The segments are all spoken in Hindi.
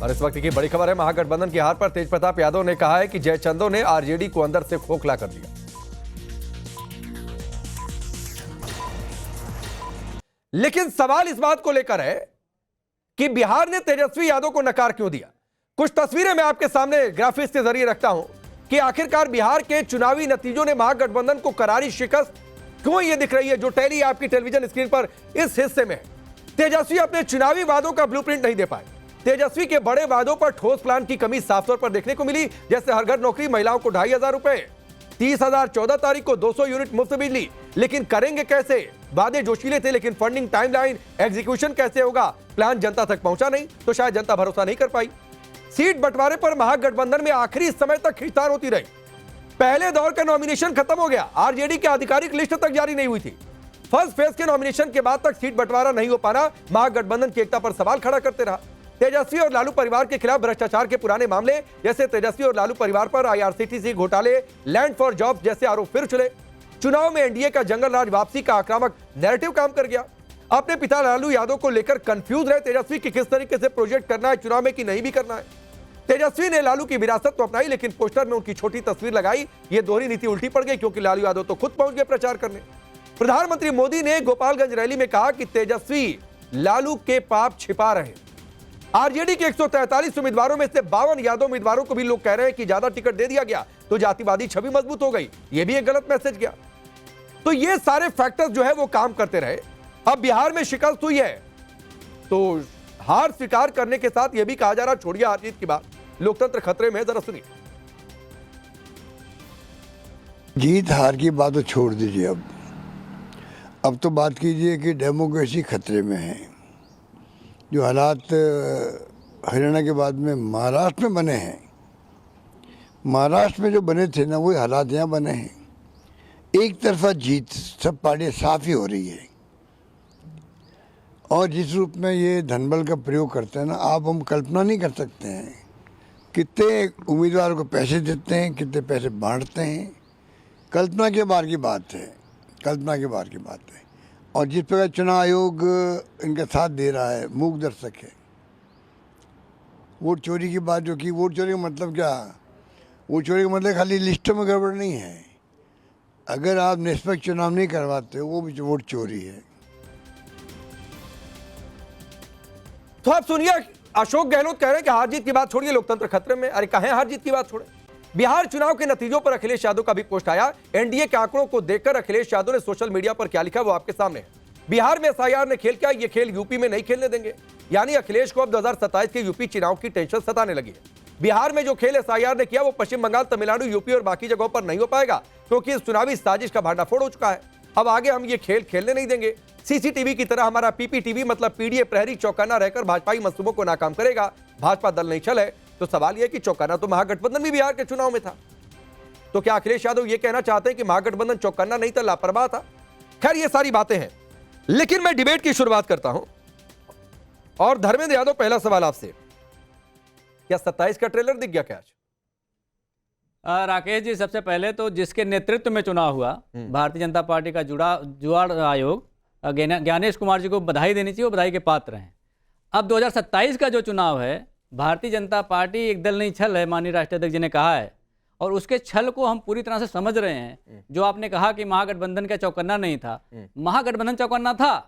और इस वक्त की बड़ी खबर है, महागठबंधन की हार पर तेज प्रताप यादव ने कहा है कि जयचंदो ने आरजेडी को अंदर से खोखला कर दिया। लेकिन सवाल इस बात को लेकर है कि बिहार ने तेजस्वी यादव को नकार क्यों दिया। कुछ तस्वीरें मैं आपके सामने ग्राफिक्स के जरिए रखता हूं कि आखिरकार बिहार के चुनावी नतीजों ने महागठबंधन को करारी शिकस्त क्यों ये दिख रही है, जो टैली आपकी टेलीविजन स्क्रीन पर इस हिस्से में है। तेजस्वी अपने चुनावी वादों का ब्लूप्रिंट नहीं दे पाए। तेजस्वी के बड़े वादों पर ठोस प्लान की कमी साफ तौर पर देखने को मिली, जैसे हर घर नौकरी, महिलाओं को 2,500 रुपए, 30,000 14 तारीख को 200 यूनिट मुफ्त बिजली। लेकिन करेंगे कैसे? वादे जोशीले थे लेकिन फंडिंग, टाइमलाइन, एग्जीक्यूशन कैसे होगा? प्लान जनता तक पहुंचा नहीं तो शायद जनता भरोसा नहीं कर पाई। सीट बंटवारे पर महागठबंधन में आखिरी समय तक खींचतान होती रही। पहले दौर का नॉमिनेशन खत्म हो गया, आरजेडी की आधिकारिक लिस्ट तक जारी नहीं हुई थी। फर्स्ट फेज के नॉमिनेशन के बाद तक सीट बंटवारा नहीं हो पाना महागठबंधन की एकता पर सवाल खड़ा करते रहा। तेजस्वी और लालू परिवार के खिलाफ भ्रष्टाचार के पुराने मामले, जैसे तेजस्वी और लालू परिवार पर आईआरसीटीसी घोटाले, लैंड फॉर जॉब्स जैसे आरोप फिर चले। चुनाव में एनडीए का जंगल राज वापसी का आक्रामक नैरेटिव काम कर गया। अपने पिता लालू यादव को लेकर कंफ्यूज रहे तेजस्वी कि किस तरीके से प्रोजेक्ट करना है चुनाव में कि नहीं भी करना है। तेजस्वी ने लालू की विरासत तो अपनाई लेकिन पोस्टर में उनकी छोटी तस्वीर लगाई। ये दोहरी नीति उल्टी पड़ गई क्योंकि लालू यादव तो खुद पहुंच गए प्रचार करने। प्रधानमंत्री मोदी ने गोपालगंज रैली में कहा कि तेजस्वी लालू के पाप छिपा रहे। आरजेडी के 143 उम्मीदवारों में से 52 यादव उम्मीदवारों को भी लोग कह रहे हैं कि ज्यादा टिकट दे दिया गया तो जातिवादी छवि मजबूत हो गई। यह भी एक गलत मैसेज गया। तो ये सारे फैक्टर्स जो है वो काम करते रहे। अब बिहार में शिकस्त हुई है तो हार स्वीकार करने के साथ यह भी कहा जा रहा, छोड़िए हार जीत की बात, लोकतंत्र खतरे में है। जरा सुनिए। जीत हार की बात तो छोड़ दीजिए, अब तो बात कीजिए कि डेमोक्रेसी खतरे में है। जो हालात हरियाणा के बाद में महाराष्ट्र में बने हैं, महाराष्ट्र में जो बने थे ना वही हालात यहाँ बने हैं। एक तरफा जीत सब पार्टियां साफ ही हो रही है और जिस रूप में ये धनबल का प्रयोग करते हैं ना, आप हम कल्पना नहीं कर सकते हैं कितने उम्मीदवारों को पैसे देते हैं, कितने पैसे बांटते हैं। कल्पना के बाहर की बात है, कल्पना के बाहर की बात है। और जिस प्रकार चुनाव आयोग इनका साथ दे रहा है, मूक दर्शक है। वोट चोरी की बात जो की, वोट चोरी का मतलब क्या? वोट चोरी का मतलब खाली लिस्टों में गड़बड़ नहीं है। अगर आप निष्पक्ष चुनाव नहीं करवाते वो भी वोट चोरी है। तो आप सुनिए, अशोक गहलोत कह रहे हैं कि हार जीत की बात छोड़िए, लोकतंत्र खतरे में। अरे कहें हार जीत की बात छोड़े। बिहार चुनाव के नतीजों पर अखिलेश यादव का भी पोस्ट आया। एनडीए के आंकड़ों को देखकर अखिलेश यादव ने सोशल मीडिया पर क्या लिखा वो आपके सामने है। बिहार में एसआईआर ने खेल किया, ये खेल यूपी में नहीं खेलने देंगे। यानी अखिलेश को अब 2027 के यूपी चुनाव की टेंशन सताने लगी है। बिहार में जो खेल एसआईआर ने किया वो पश्चिम बंगाल, तमिलनाडु, यूपी और बाकी जगहों पर नहीं हो पाएगा क्योंकि इस चुनावी साजिश का भांडाफोड़ हो चुका है। अब आगे हम ये खेल खेलने नहीं देंगे। सीसीटीवी की तरह हमारा पीपीटीवी मतलब पीडीए प्रहरी चौकन्ना रहकर भाजपाई मंसूबों को नाकाम करेगा। भाजपा दल नहीं चले तो सवाल यह कि चौकन्ना तो महागठबंधन भी बिहार के चुनाव में था। तो क्या अखिलेश यादव ये कहना चाहते हैं कि महागठबंधन चौकन्ना नहीं था, लापरवाह था? खैर ये सारी बातें हैं, लेकिन मैं डिबेट की शुरुआत करता हूं। और धर्मेंद्र यादव, पहला सवाल आपसे, क्या 27 का ट्रेलर दिख गया क्या आज? राकेश जी, सबसे पहले तो जिसके नेतृत्व में चुनाव हुआ, भारतीय जनता पार्टी का जुड़ा आयोग, ज्ञानेश कुमार जी को बधाई देनी चाहिए, वो बधाई के पात्र हैं। अब 2027 का जो चुनाव है, भारतीय जनता पार्टी एक दल नहीं छल है, माननीय राष्ट्रीय अध्यक्ष जी ने कहा है, और उसके छल को हम पूरी तरह से समझ रहे हैं। जो आपने कहा कि महागठबंधन का चौकन्ना नहीं था, महागठबंधन चौकन्ना था,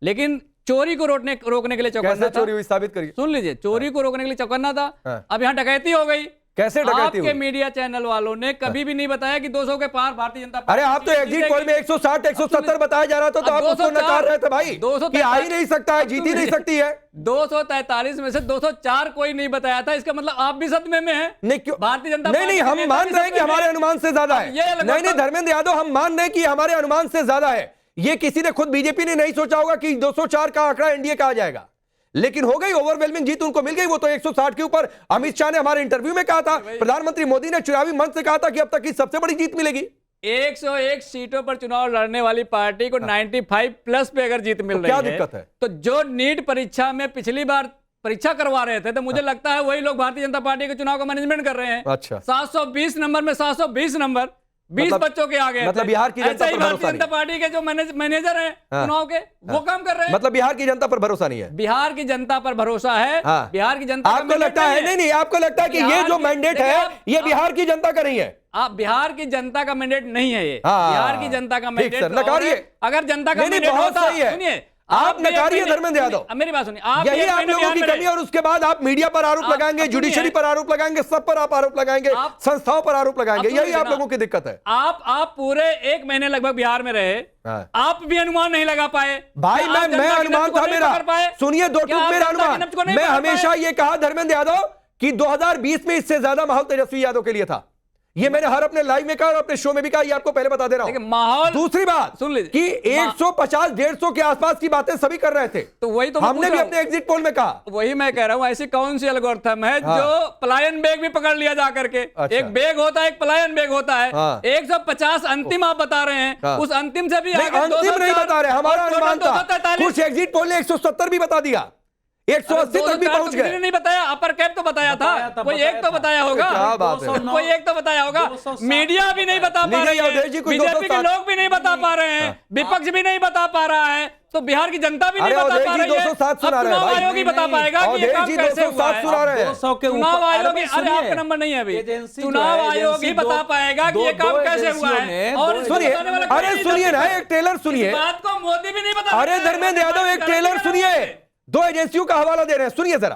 लेकिन चोरी को रोकने के लिए चौकन्ना था। चोरी हुई साबित करिए। सुन लीजिए, चोरी को रोकने के लिए चौकन्ना था। अब यहाँ डकैती हो गई। कैसे डकैती हुई? आपके मीडिया चैनल वालों ने कभी भी नहीं बताया कि 200 के पार भारतीय जनता पार्टी। अरे आप तो एग्जिट पोल में 160 170 बताया जा रहा था तो आप उसको नकार रहे थे भाई। 200 कि आ ही नहीं सकता है, जीत ही नहीं सकती है। 243 में से 204 कोई नहीं बताया था, इसका मतलब आप भी सदमे में हैं। नहीं क्यों? भारतीय जनता नहीं, हम मान रहे हैं कि हमारे अनुमान से ज्यादा है। नहीं धर्मेंद्र यादव, हम मान रहे हैं कि हमारे अनुमान से ज्यादा है। ये किसी ने, खुद बीजेपी ने नहीं सोचा होगा कि 204 का आंकड़ा एनडीए का आ जाएगा, लेकिन हो गई ओवरवेलमिंग जीत, उनको मिल गई। वो तो 160 के ऊपर अमित शाह ने हमारे इंटरव्यू में कहा था, प्रधानमंत्री मोदी ने चुनावी मंच से कहा था कि अब तक की सबसे बड़ी जीत मिलेगी। 101 सीटों पर चुनाव लड़ने वाली पार्टी को 95 प्लस पे अगर जीत मिल रही है, क्या दिक्कत है? तो जो नीट परीक्षा में पिछली बार परीक्षा करवा रहे थे, तो मुझे लगता है वही लोग भारतीय जनता पार्टी के चुनाव का मैनेजमेंट कर रहे हैं। अच्छा, 720 नंबर में 720 नंबर 20 बच्चों के आ गए मतलब थे। बिहार की जनता ऐसे ही पर भरोसा भारतीय जनता नहीं। पार्टी के जो मैनेजर हैं हाँ। चुनाव के, वो काम कर रहे हैं। मतलब बिहार की जनता पर भरोसा नहीं है। बिहार की जनता पर भरोसा है। हाँ। बिहार की जनता का आपको mandate लगता है, नहीं, आपको लगता है कि ये बिहार जो की- मैंडेट देखिए है आप- ये बिहार की जनता का नहीं है। आप बिहार की जनता का मैंडेट नहीं है ये। हाँ। बिहार की जनता का ठीक मैंडेट सर, नकारिए। अगर जनता का नहीं, मैंडेट बहुत होता, सही है। सुनिए, आप भी एक नकारिए महीने- धर्मेंद्र यादव। मेरी बात सुनिए, आप यही एक आप महीने लोगों बिहार की में कमी है, और उसके बाद आप मीडिया पर आरोप आप- लगाएंगे, आप सुनिए। जुडिशरी पर आरोप लगाएंगे, सब पर आप आरोप लगाएंगे, आप- संस्थाओं पर आरोप लगाएंगे। आप यही सुनिए आप ना। लोगों की दिक्कत है। आप पूरे 1 महीने लगभग बिहार में रहे, हाँ। आप भी अनुमान नहीं लगा पाए। भाई क्या आप मैं जनता की अनुमान नब्ज को था नहीं मेरा। पकड़ पाए? सुनिए, दो क्या टूक आप मेरा जनता की अनुमान। नब्ज को नहीं मैं पकड़ हमेशा पाए? ये कहा धर्मेंद्र यादव कि 2020 में इससे ज्यादा माहौल तेजस्वी यादव के लिए था। ये मैंने हर अपने लाइव में कहा और अपने शो में भी कहा, ये आपको पहले बता दे रहा देखिए, हूं। माहौल दूसरी बात सुन लीजिए, कि 150-150 के आसपास की बातें सभी कर रहे थे, तो वही तो मैं हमने पूछ भी रहा हूं। अपने एग्जिट पोल में कहा। वही मैं कह रहा हूं, ऐसी कौन सी एल्गोरिथम है हाँ। जो पलायन बेग भी पकड़ लिया जा करके। अच्छा। एक बेग होता है, एक पलायन बेग होता है। हाँ। 150 अंतिम आप बता रहे हैं, हाँ। उस अंतिम से भी नहीं, आगे अंतिम नहीं 204 बता रहे, हमारा और अनुमान था। 243 कुछ एग्जिट पोल ने 170 भी बता दिया, 180 तक भी पहुंच किसी ने गए। नहीं बताया, अपर कैप तो बताया था, कोई एक तो बताया होगा। क्या बात है। कोई एक तो बताया होगा। मीडिया भी नहीं बता पा नहीं, रही अवधेश जी, है, कुछ बीजेपी के 207 लोग भी नहीं बता पा रहे हैं, विपक्ष भी नहीं बता पा रहा है, तो बिहार की जनता भी नहीं अरे बता अवधेश पा जी, रही है। 207 सुना अब रहे हैं चुनाव भाई। आयोग ही बता पाएगा कि ये अवधेश काम जी कैसे हुआ 207 है। सुना रहे हैं। 200 के चुनाव ऊपर। आयोग अरे ही- भाई अरे सुनिए, आपका नंबर नहीं है अभी। एजेंसी जो चुनाव है, आयोग ही एजेंसी बता दो- पाएगा कि ये दो काम कैसे हुआ एजेंसियों है। ने और दो- इसको सुनिए, बताने वाला कोई अरे नहीं सुनिए ना, है। एक ट्रेलर सुनिए। इस बात को मोदी भी नहीं बता अरे सकता है। धर्मेंद्र यादव एक ट्रेलर सुनिए, 2 एजेंसियों का हवाला दे रहे हैं, सुनिए जरा।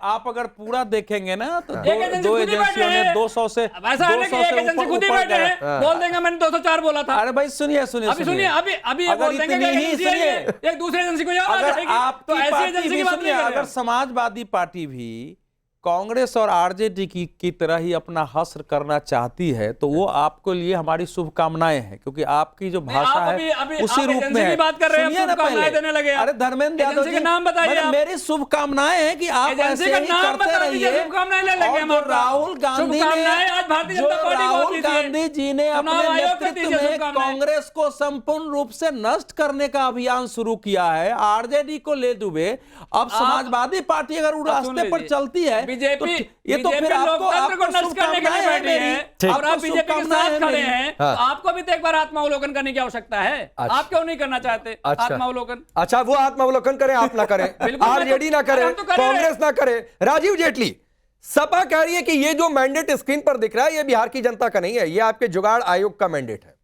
आप अगर पूरा देखेंगे ना तो एक एजेंसी दो खुद ही बैठे एजेंसियों ने हैं। 200 से अब ऐसा है ना कि 200 एक से एजेंसी ऊपर खुद ही ऊपर बैठे गए। हैं, बोल देंगे मैंने 204 बोला था। अरे भाई सुनिए सुनिए अभी सुनिए, अभी ये अगर बोल देंगे कि इतनी ही एजेंसी है ये, सुनिए, एक दूसरे एजेंसी को याद अगर रखेगी, आपकी तो ऐसी पार्टी एजेंसी भी की बात सुनिए, नहीं कर रहे अगर हैं। समाजवादी पार्टी भी कांग्रेस और आरजेडी की तरह ही अपना हश्र करना चाहती है तो वो आपको लिए हमारी शुभकामनाएं हैं, क्योंकि आपकी जो भाषा आप है अभी उसी आप रूप एजेंसी में की है। बात कर रहे हैं, सुनिए ना शुभकामनाएं पहले। देने लगे आप। अरे धर्मेंद्र यादव एजेंसी जी, के नाम बताइए मतलब आप। मेरी शुभकामनाएं हैं कि आप एजेंसी ऐसे का ही नाम करते बता दीजिए, रहिए। शुभकामनाएं ले लेंगे और हम जो आपका। राहुल गांधी शुभकामनाएं आज ने भारतीय जो जनता पार्टी को राहुल दीजिए। गांधी जी ने चुनाव अपने आयोग को नेतृत्व दीजिए में शुभकामनाएं। कांग्रेस को संपूर्ण रूप से नष्ट करने का अभियान शुरू किया है, आरजेडी को ले डूबे, अब समाजवादी पार्टी अगर उस रास्ते पर चलती है तो ये तो फिर लोकतंत्र को नष्ट करने के लिए बैठी है और आप बीजेपी के साथ खड़े हैं, तो आपको भी तो एक बार आत्मावलोकन करने की आवश्यकता है। आप क्यों नहीं करना चाहते आत्मावलोकन? अच्छा, वो आत्मावलोकन करें, आप ना करें, आरजेडी ना करे, कांग्रेस ना करे। राजीव जेटली, सपा कह रही है कि ये जो मैंडेट स्क्रीन पर दिख रहा है ये बिहार की जनता का नहीं है, ये आपके जुगाड़ आयोग का मैंडेट है।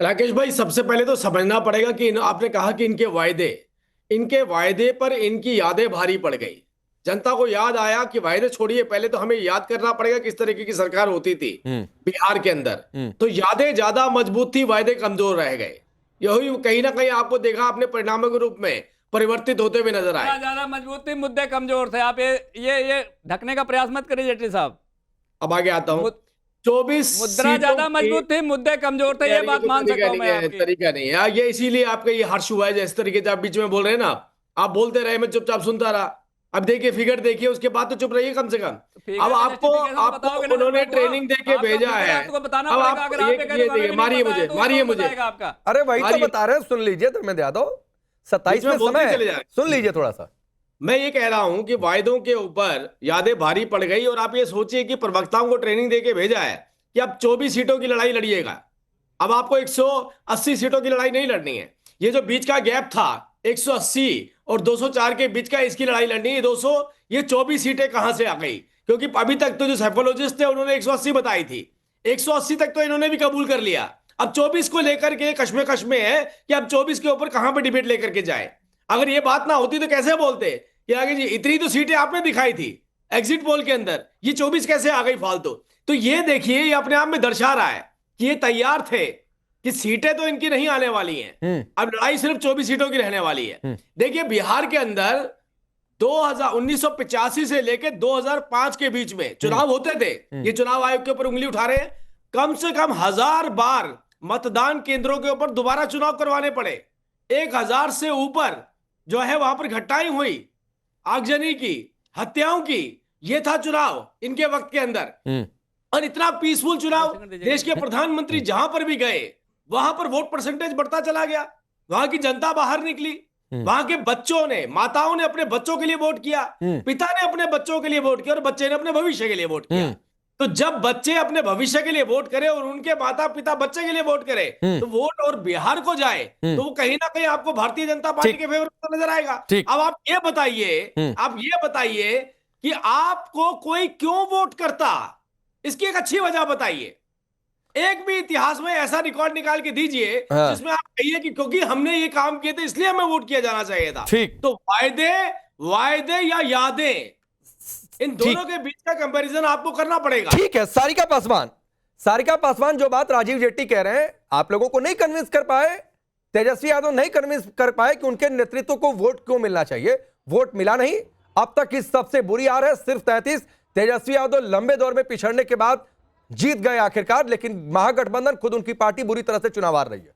राकेश भाई, सबसे पहले तो समझना पड़ेगा कि आपने कहा कि इनके वायदे पर इनकी यादें भारी पड़ गई। जनता को याद आया कि वायदे छोड़िए, पहले तो हमें याद करना पड़ेगा किस तरीके की सरकार होती थी बिहार के अंदर। तो यादें ज्यादा मजबूत थी, वायदे कमजोर रह गए। यही कहीं ना कहीं आपको देखा अपने परिणामों के रूप में परिवर्तित होते हुए नजर आए। ज्यादा मजबूत थी, मुद्दे कमजोर थे। आप ये ढकने का प्रयास मत करिए जेटली साहब। अब आगे आता हूं। 24 मुद्रा ज्यादा मजबूत थी, मुद्दे कमजोर थे, ये बात मान सकता हूं मैं आपकी। तरीका नहीं है ये, इसीलिए आपका ये हर्ष हुआ है जिस तरीके से आप बीच में बोल रहे हैं ना। आप बोलते रहे, मैं चुपचाप सुनता रहा। अब देखिए फिगर देखिए, उसके बाद तो चुप रहिए कम से कम। अब आपको उन्होंने ट्रेनिंग देके भेजा है। अब आप ये मारिए मुझे। अरे वही तो बता रहे हैं, सुन लीजिए धर्मेंद्र यादव, 27 में समय है, सुन लीजिए थोड़ा सा। मैं ये कह रहा हूं कि वायदों के ऊपर यादें भारी पड़ गई और आप ये सोचिए कि प्रवक्ताओं को ट्रेनिंग देके भेजा है कि अब 24 सीटों की लड़ाई लड़िएगा। अब आपको 180 सीटों की लड़ाई नहीं लड़नी है। ये जो बीच का गैप था 180 और 204 के बीच का, इसकी लड़ाई लड़नी है। 200 ये 24 सीटें कहां से आ गई? क्योंकि अभी तक तो जो साइकोलॉजिस्ट थे उन्होंने 180 बताई थी, 180 तक तो इन्होंने भी कबूल कर लिया। अब 24 को लेकर के कश्मे है कि अब 24 के ऊपर कहां पर डिबेट लेकर के जाए। अगर ये बात ना होती तो कैसे बोलते कि आगे जी इतनी तो सीटें आपने दिखाई थी एग्जिट पोल के अंदर, ये 24 कैसे आ गई फालतू? तो ये देखिए, ये अपने आप में दर्शा रहा है कि ये तैयार थे कि सीटें तो इनकी नहीं आने वाली हैं, अब लड़ाई सिर्फ 24 सीटों की रहने वाली है। देखिए बिहार के अंदर 1985 से लेकर 2005 के बीच में चुनाव होते थे। ये चुनाव आयोग के ऊपर उंगली उठा रहे हैं। कम से कम 1000 बार मतदान केंद्रों के ऊपर दोबारा चुनाव करवाने पड़े। 1000 से ऊपर जो है वहां पर घटनाएं हुई, आगजनी की, हत्याओं की। ये था चुनाव इनके वक्त के अंदर। और इतना पीसफुल चुनाव, देश के प्रधानमंत्री जहां पर भी गए वहां पर वोट परसेंटेज बढ़ता चला गया। वहां की जनता बाहर निकली, वहां के बच्चों ने, माताओं ने अपने बच्चों के लिए वोट किया, पिता ने अपने बच्चों के लिए वोट किया और बच्चे ने अपने भविष्य के लिए वोट किया। तो जब बच्चे अपने भविष्य के लिए वोट करें और उनके माता पिता बच्चे के लिए वोट करें तो वोट और बिहार को जाए तो वो कहीं ना कहीं आपको भारतीय जनता पार्टी के फेवर में नजर आएगा। ठीक। अब आप ये बताइए कि आपको कोई क्यों वोट करता, इसकी एक अच्छी वजह बताइए। एक भी इतिहास में ऐसा रिकॉर्ड निकाल के दीजिए जिसमें आप कहिए कि क्योंकि हमने ये काम किए थे इसलिए हमें वोट किया जाना चाहिए था। ठीक। तो वायदे या यादें, इन दोनों के बीच का कंपैरिजन आपको करना पड़ेगा। ठीक है। सारिका पासवान जो बात राजीव जेटली कह रहे हैं, आप लोगों को नहीं कन्विंस कर पाए, तेजस्वी यादव नहीं कन्विंस कर पाए कि उनके नेतृत्व को वोट क्यों मिलना चाहिए। वोट मिला नहीं। अब तक इस सबसे बुरी हार है सिर्फ 33। तेजस्वी यादव लंबे दौर में पिछड़ने के बाद जीत गए आखिरकार, लेकिन महागठबंधन खुद उनकी पार्टी बुरी तरह से चुनाव हार रही है।